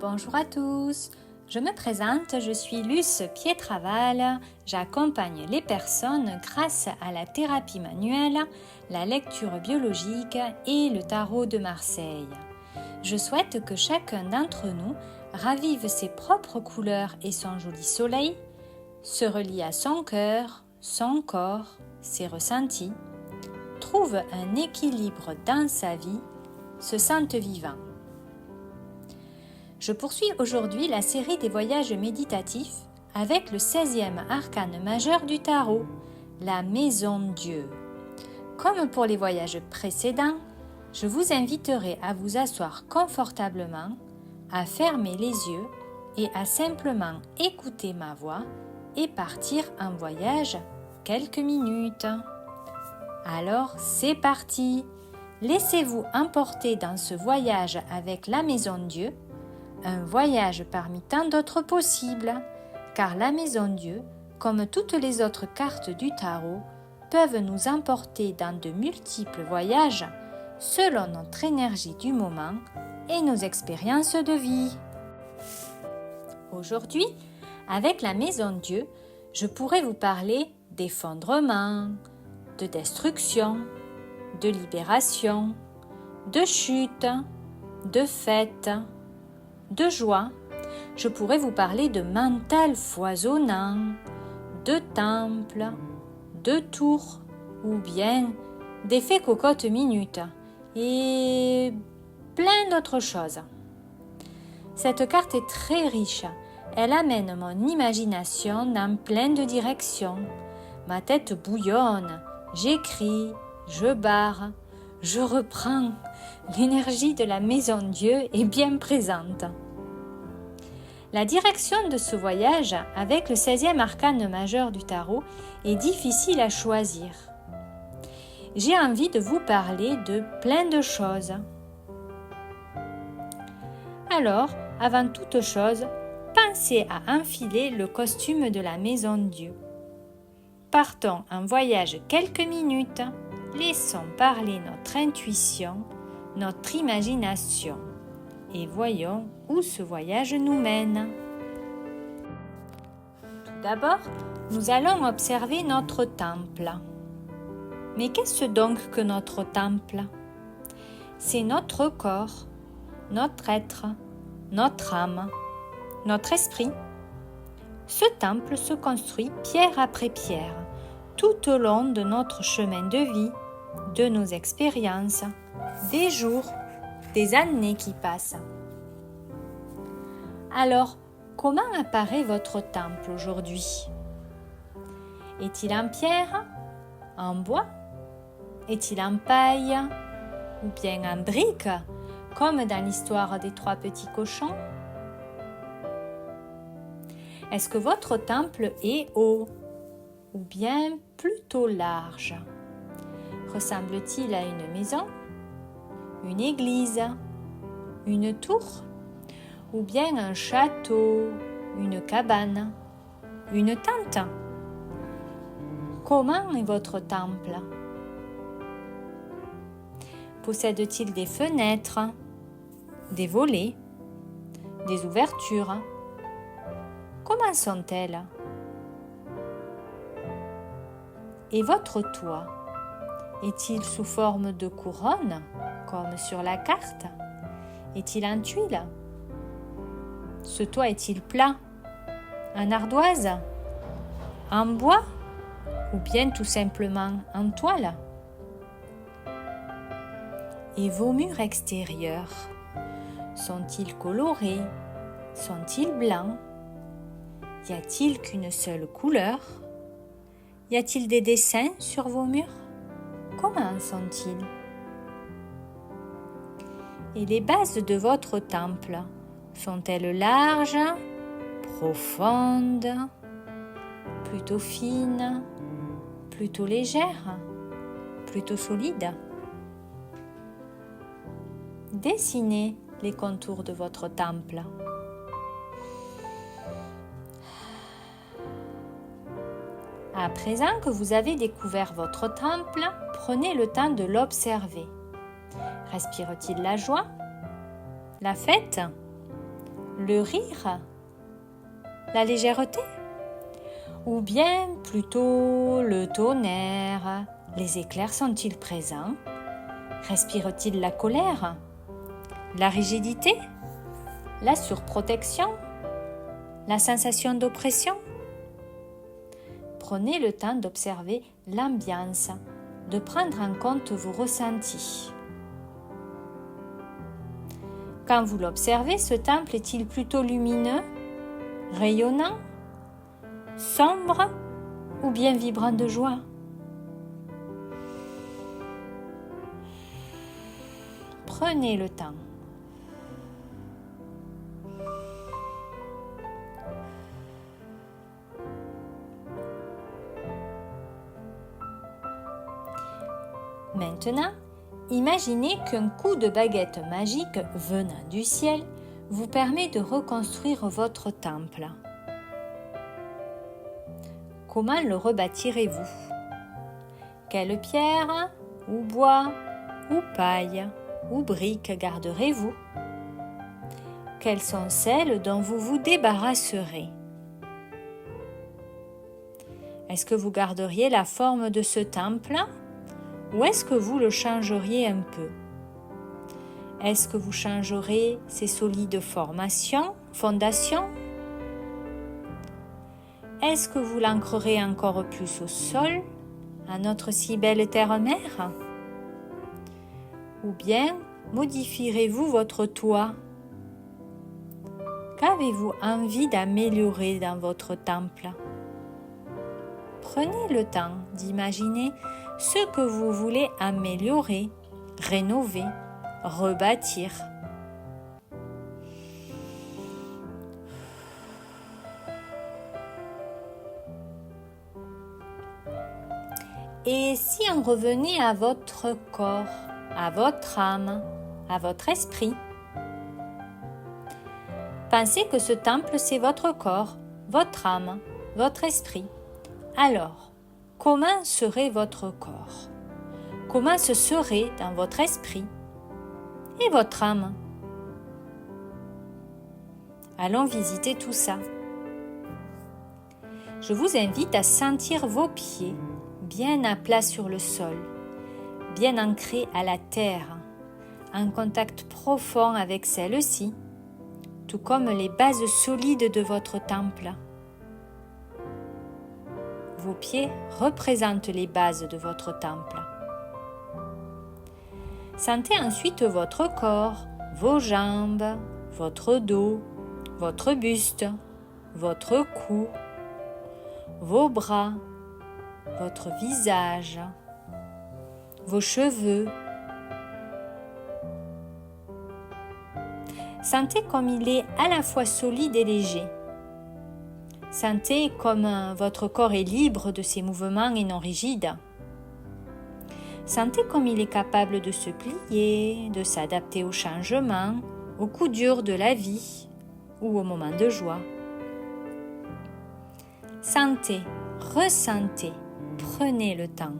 Bonjour à tous, je me présente, je suis Luce Pietraval, j'accompagne les personnes grâce à la thérapie manuelle, la lecture biologique et le tarot de Marseille. Je souhaite que chacun d'entre nous ravive ses propres couleurs et son joli soleil, se relie à son cœur, son corps, ses ressentis, trouve un équilibre dans sa vie, se sente vivant. Je poursuis aujourd'hui la série des voyages méditatifs avec le 16e arcane majeur du tarot, la Maison Dieu. Comme pour les voyages précédents, je vous inviterai à vous asseoir confortablement, à fermer les yeux et à simplement écouter ma voix et partir en voyage quelques minutes. Alors c'est parti! Laissez-vous emporter dans ce voyage avec la Maison Dieu, un voyage parmi tant d'autres possibles, car la Maison Dieu, comme toutes les autres cartes du tarot, peuvent nous emporter dans de multiples voyages selon notre énergie du moment et nos expériences de vie. Aujourd'hui, avec la Maison Dieu, je pourrais vous parler d'effondrement, de destruction, de libération, de chute, de fête, de joie. Je pourrais vous parler de mental foisonnant, de temple, de tour ou bien d'effet cocotte minute et plein d'autres choses. Cette carte est très riche. Elle amène mon imagination dans plein de directions. Ma tête bouillonne. J'écris, je barre, je reprends. L'énergie de la Maison Dieu est bien présente. La direction de ce voyage, avec le 16e arcane majeur du tarot, est difficile à choisir. J'ai envie de vous parler de plein de choses. Alors, avant toute chose, pensez à enfiler le costume de la Maison Dieu. Partons en voyage quelques minutes, laissons parler notre intuition, notre imagination et voyons où ce voyage nous mène. Tout d'abord, nous allons observer notre temple. Mais qu'est-ce donc que notre temple? C'est notre corps, notre être, notre âme, notre esprit. Ce temple se construit pierre après pierre, tout au long de notre chemin de vie, de nos expériences, des jours, des années qui passent. Alors, comment apparaît votre temple aujourd'hui? Est-il en pierre, en bois? Est-il en paille ou bien en briques, comme dans l'histoire des 3 petits cochons? Est-ce que votre temple est haut ou bien plutôt large? Ressemble-t-il à une maison, une église, une tour ou bien un château, une cabane, une tente? Comment est votre temple? Possède-t-il des fenêtres, des volets, des ouvertures? Comment sont-elles? Et votre toit, est-il sous forme de couronne, comme sur la carte? Est-il en tuiles? Ce toit est-il plat, en ardoise, en bois ou bien tout simplement en toile? Et vos murs extérieurs, sont-ils colorés? Sont-ils blancs? Y a-t-il qu'une seule couleur? Y a-t-il des dessins sur vos murs? Comment sont-ils? Et les bases de votre temple, sont-elles larges, profondes, plutôt fines, plutôt légères, plutôt solides? Dessinez les contours de votre temple. À présent que vous avez découvert votre temple, prenez le temps de l'observer. Respire-t-il la joie, la fête, le rire, la légèreté? Ou bien plutôt le tonnerre, les éclairs sont-ils présents? Respire-t-il la colère? La rigidité? La surprotection? La sensation d'oppression? Prenez le temps d'observer l'ambiance, de prendre en compte vos ressentis. Quand vous l'observez, ce temple est-il plutôt lumineux, rayonnant, sombre ou bien vibrant de joie? Prenez le temps. Maintenant, imaginez qu'un coup de baguette magique venant du ciel vous permet de reconstruire votre temple. Comment le rebâtirez-vous? Quelle pierre, ou bois, ou paille, ou briques garderez-vous? Quelles sont celles dont vous vous débarrasserez? Est-ce que vous garderiez la forme de ce temple? Ou est-ce que vous le changeriez un peu? Est-ce que vous changerez ses solides fondations? Est-ce que vous l'ancrerez encore plus au sol, à notre si belle terre-mère? Ou bien modifierez-vous votre toit? Qu'avez-vous envie d'améliorer dans votre temple? Prenez le temps d'imaginer ce que vous voulez améliorer, rénover, rebâtir. Et si on revenait à votre corps, à votre âme, à votre esprit? Pensez que ce temple, c'est votre corps, votre âme, votre esprit. Alors, comment serait votre corps? Comment ce serait dans votre esprit et votre âme? Allons visiter tout ça. Je vous invite à sentir vos pieds bien à plat sur le sol, bien ancrés à la terre, en contact profond avec celle-ci, tout comme les bases solides de votre temple. Vos pieds représentent les bases de votre temple. Sentez ensuite votre corps, vos jambes, votre dos, votre buste, votre cou, vos bras, votre visage, vos cheveux. Sentez comme il est à la fois solide et léger. Sentez comme votre corps est libre de ses mouvements et non rigides. Sentez comme il est capable de se plier, de s'adapter aux changements, aux coups durs de la vie ou aux moments de joie. Sentez, ressentez, prenez le temps.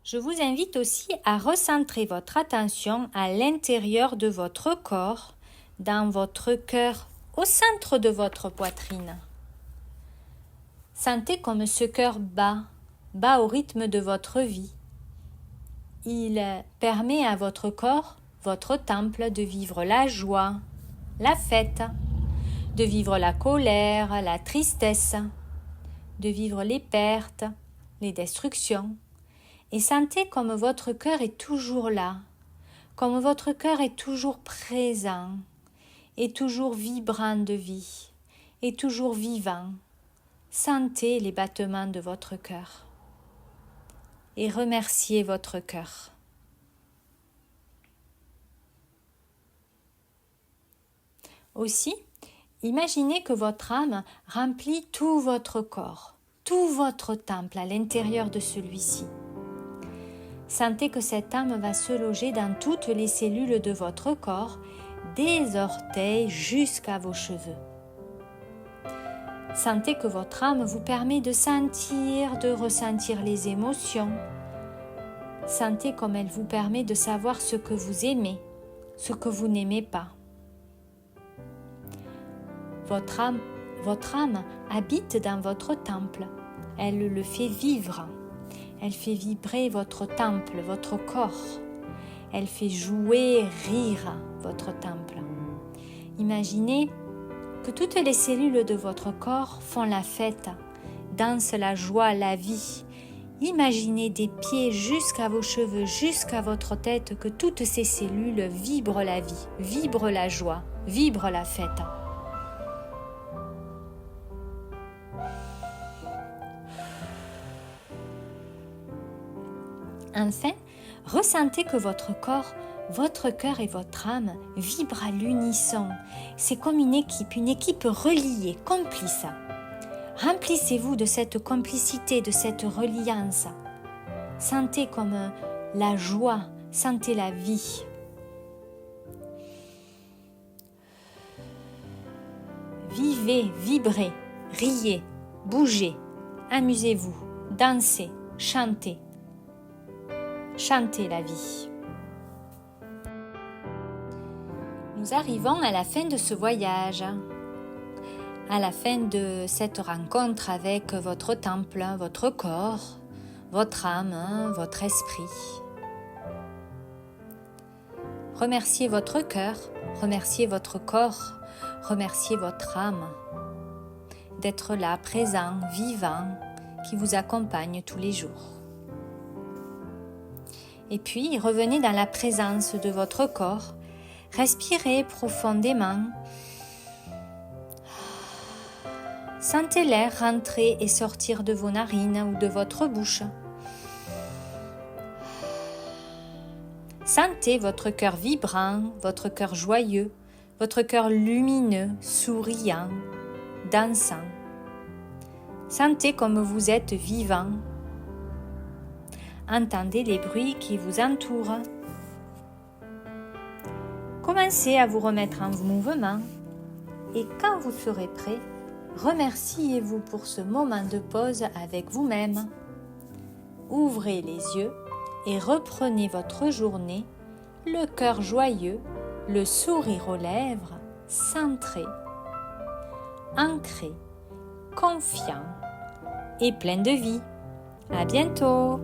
Je vous invite aussi à recentrer votre attention à l'intérieur de votre corps, dans votre cœur, au centre de votre poitrine. Sentez comme ce cœur bat au rythme de votre vie. Il permet à votre corps, votre temple, de vivre la joie, la fête, de vivre la colère, la tristesse, de vivre les pertes, les destructions. Et sentez comme votre cœur est toujours là, comme votre cœur est toujours présent, est toujours vibrant de vie, est toujours vivant. Sentez les battements de votre cœur et remerciez votre cœur. Aussi, imaginez que votre âme remplit tout votre corps, tout votre temple à l'intérieur de celui-ci. Sentez que cette âme va se loger dans toutes les cellules de votre corps, des orteils jusqu'à vos cheveux. Sentez que votre âme vous permet de sentir, de ressentir les émotions, Sentez comme elle vous permet de savoir ce que vous aimez, ce que vous n'aimez pas. Votre âme habite dans votre temple. Elle le fait vivre. Elle fait vibrer votre temple, votre corps. Elle fait jouer, rire votre temple. Imaginez que toutes les cellules de votre corps font la fête, dansent la joie, la vie. Imaginez des pieds jusqu'à vos cheveux, jusqu'à votre tête, que toutes ces cellules vibrent la vie, vibrent la joie, vibrent la fête. Enfin, ressentez que votre corps, votre cœur et votre âme vibrent à l'unisson. C'est comme une équipe reliée, complice. Remplissez-vous de cette complicité, de cette reliance. Sentez comme la joie, sentez la vie. Vivez, vibrez, riez, bougez, amusez-vous, dansez, chantez. Chantez la vie. Nous arrivons à la fin de ce voyage, à la fin de cette rencontre avec votre temple, votre corps, votre âme, votre esprit. Remerciez votre cœur, remerciez votre corps, remerciez votre âme d'être là, présent, vivant, qui vous accompagne tous les jours. Et puis, revenez dans la présence de votre corps. Respirez profondément. Sentez l'air rentrer et sortir de vos narines ou de votre bouche. Sentez votre cœur vibrant, votre cœur joyeux, votre cœur lumineux, souriant, dansant. Sentez comme vous êtes vivant. Entendez les bruits qui vous entourent. Commencez à vous remettre en mouvement et quand vous serez prêt, remerciez-vous pour ce moment de pause avec vous-même. Ouvrez les yeux et reprenez votre journée, le cœur joyeux, le sourire aux lèvres, centré, ancré, confiant et plein de vie. À bientôt!